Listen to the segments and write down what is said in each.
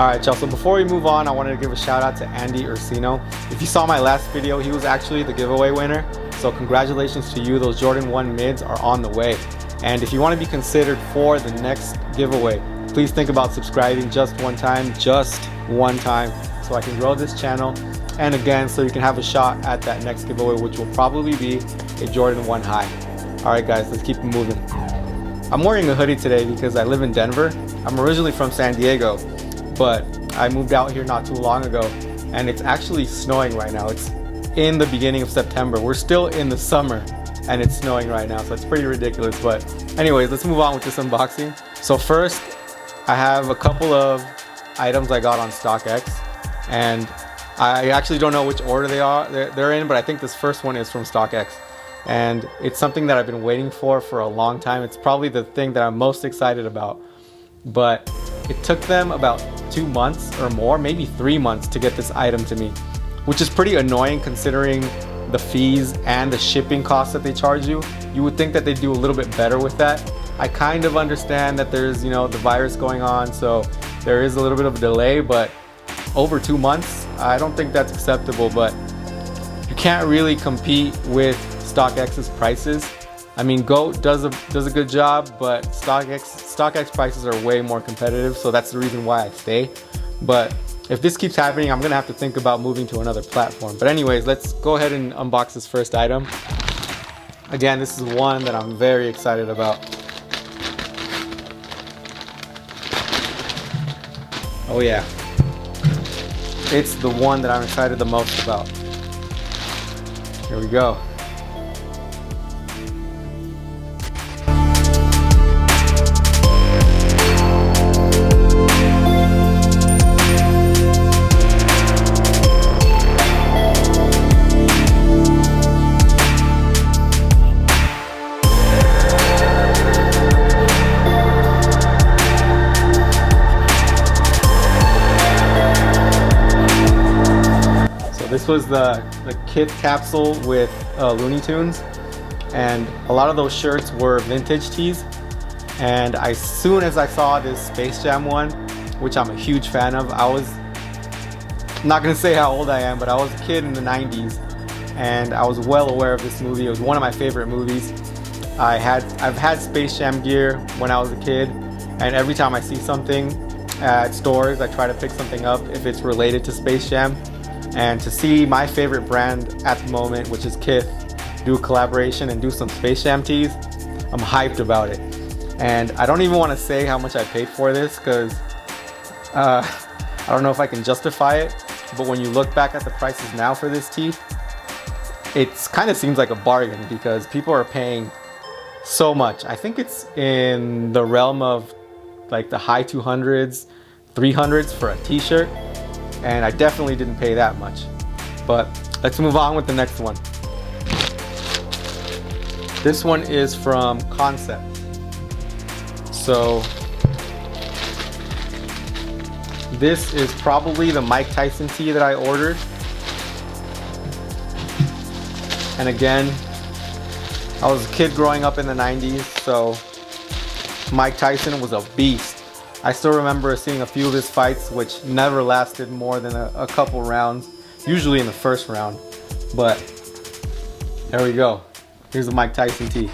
Alright y'all, so before we move on, I wanted to give a shout out to Andy Ursino. If you saw my last video, he was actually the giveaway winner. So congratulations to you, those Jordan 1 mids are on the way. And if you want to be considered for the next giveaway, please think about subscribing just one time, so I can grow this channel. And again, so you can have a shot at that next giveaway, which will probably be a Jordan 1 high. Alright guys, let's keep it moving. I'm wearing a hoodie today because I live in Denver. I'm originally from San Diego, but I moved out here not too long ago, and it's actually snowing right now. It's in the beginning of September. We're still in the summer and it's snowing right now, so it's pretty ridiculous. But anyways, let's move on with this unboxing. So first, I have a couple of items I got on StockX, and I actually don't know which order they're in, but I think this first one is from StockX. And it's something that I've been waiting for a long time. It's probably the thing that I'm most excited about. But it took them about 2 months or more, maybe 3 months to get this item to me, which is pretty annoying considering the fees and the shipping costs that they charge you. You would think that they do a little bit better with that. I kind of understand that there's, the virus going on, so there is a little bit of a delay, but over 2 months, I don't think that's acceptable. But you can't really compete with StockX's prices. I mean, GOAT does a good job, but StockX prices are way more competitive, so that's the reason why I stay. But if this keeps happening, I'm gonna have to think about moving to another platform. But anyways, let's go ahead and unbox this first item. Again, this is one that I'm very excited about. Oh yeah, it's the one that I'm excited the most about. Here we go. This was the Kith capsule with Looney Tunes, and a lot of those shirts were vintage tees. And as soon as I saw this Space Jam one, which I'm a huge fan of, I'm not gonna say how old I am, but I was a kid in the 90s, and I was well aware of this movie. It was one of my favorite movies. I've had Space Jam gear when I was a kid, and every time I see something at stores, I try to pick something up if it's related to Space Jam. And to see my favorite brand at the moment, which is Kith, do a collaboration and do some Space Jam tees, I'm hyped about it. And I don't even want to say how much I paid for this because I don't know if I can justify it, but when you look back at the prices now for this tee, it kind of seems like a bargain because people are paying so much. I think it's in the realm of like the high 200s, 300s for a t-shirt. And I definitely didn't pay that much. But let's move on with the next one. This one is from Concept. So this is probably the Mike Tyson tee that I ordered. And again, I was a kid growing up in the 90s, so Mike Tyson was a beast. I still remember seeing a few of his fights, which never lasted more than a couple rounds, usually in the first round. But there we go. Here's the Mike Tyson tee.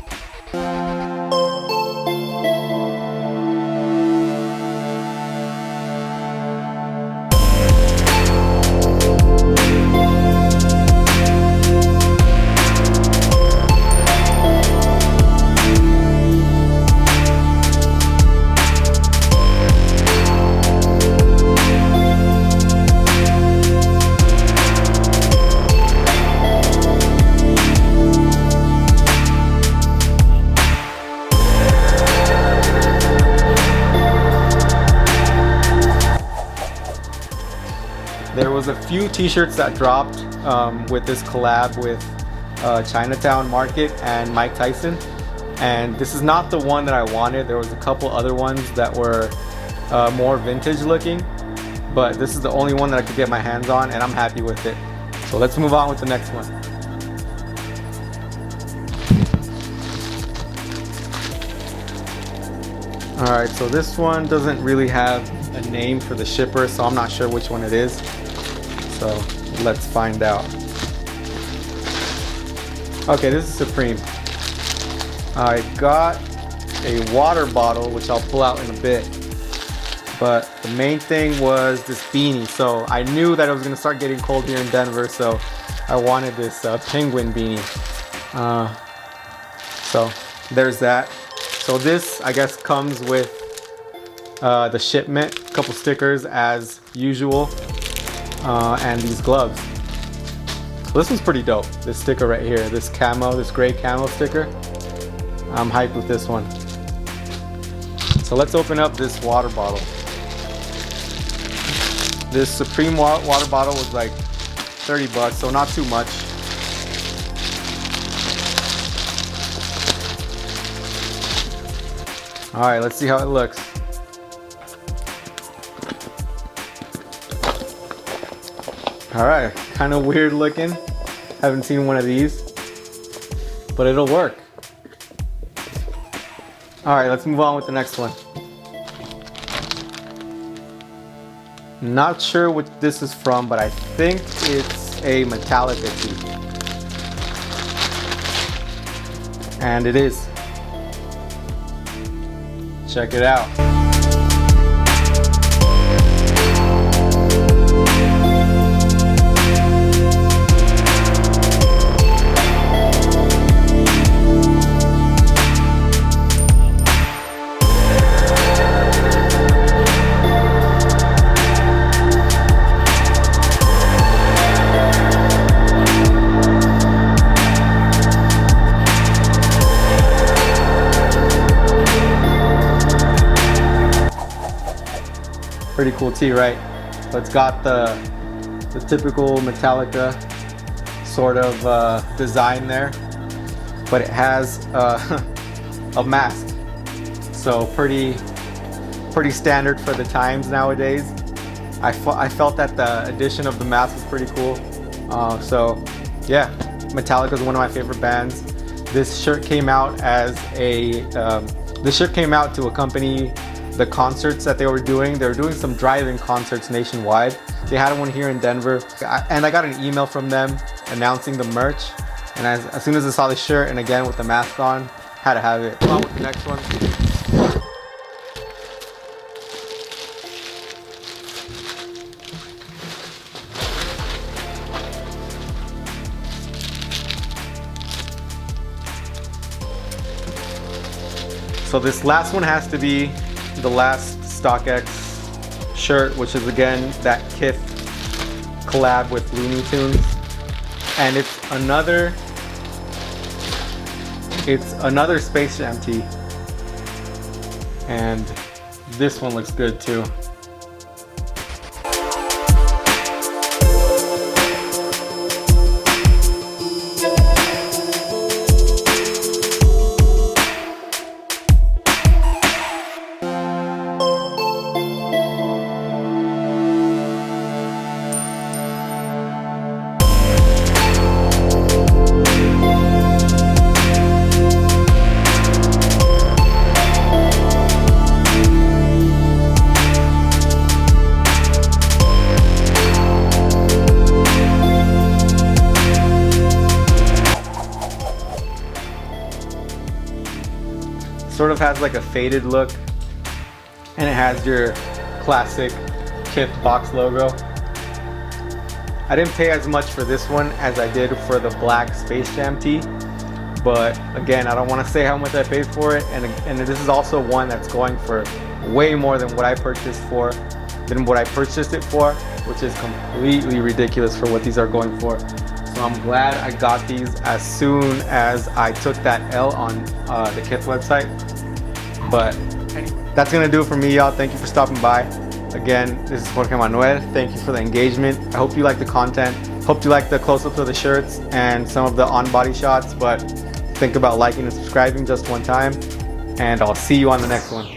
few t-shirts that dropped with this collab with Chinatown Market and Mike Tyson, and this is not the one that I wanted. There was a couple other ones that were more vintage looking, but this is the only one that I could get my hands on, and I'm happy with it. So let's move on with the next one. Alright, so this one doesn't really have a name for the shipper, so I'm not sure which one it is. So let's find out. Okay, this is Supreme. I got a water bottle, which I'll pull out in a bit. But the main thing was this beanie. So I knew that it was gonna start getting cold here in Denver, so I wanted this penguin beanie. So there's that. So this, I guess, comes with the shipment, a couple stickers as usual, and these gloves. So this one's pretty dope. This sticker right here, this camo, this gray camo sticker. I'm hyped with this one. So let's open up this water bottle. This Supreme water bottle was like 30 bucks, so not too much. All right, let's see how it looks. All right, kind of weird looking. Haven't seen one of these, but it'll work. All right, let's move on with the next one. Not sure what this is from, but I think it's a Metallica tee. And it is. Check it out. Pretty cool tee, right? So it's got the typical Metallica sort of design there, but it has a mask. So pretty standard for the times nowadays. I felt that the addition of the mask was pretty cool. So yeah, Metallica is one of my favorite bands. This shirt came out as a this shirt came out to accompany the concerts that they were doing. They were doing some drive-in concerts nationwide. They had one here in Denver, and I got an email from them announcing the merch. And as soon as I saw the shirt, and again with the mask on, had to have it. On with the next one. So this last one has to be the last StockX shirt, which is again that Kith collab with Looney Tunes, and it's another Space Jam tee, and this one looks good too. Sort of has like a faded look, and it has your classic Kith box logo. I didn't pay as much for this one as I did for the black Space Jam tee, but again, I don't want to say how much I paid for it, and this is also one that's going for way more than what I purchased it for, which is completely ridiculous for what these are going for. So I'm glad I got these as soon as I took that L on the Kith website. But that's gonna do it for me, y'all. Thank you for stopping by. Again, this is Jorge Manuel. Thank you for the engagement. I hope you like the content. Hope you like the close-ups of the shirts and some of the on-body shots, but think about liking and subscribing just one time, and I'll see you on the next one.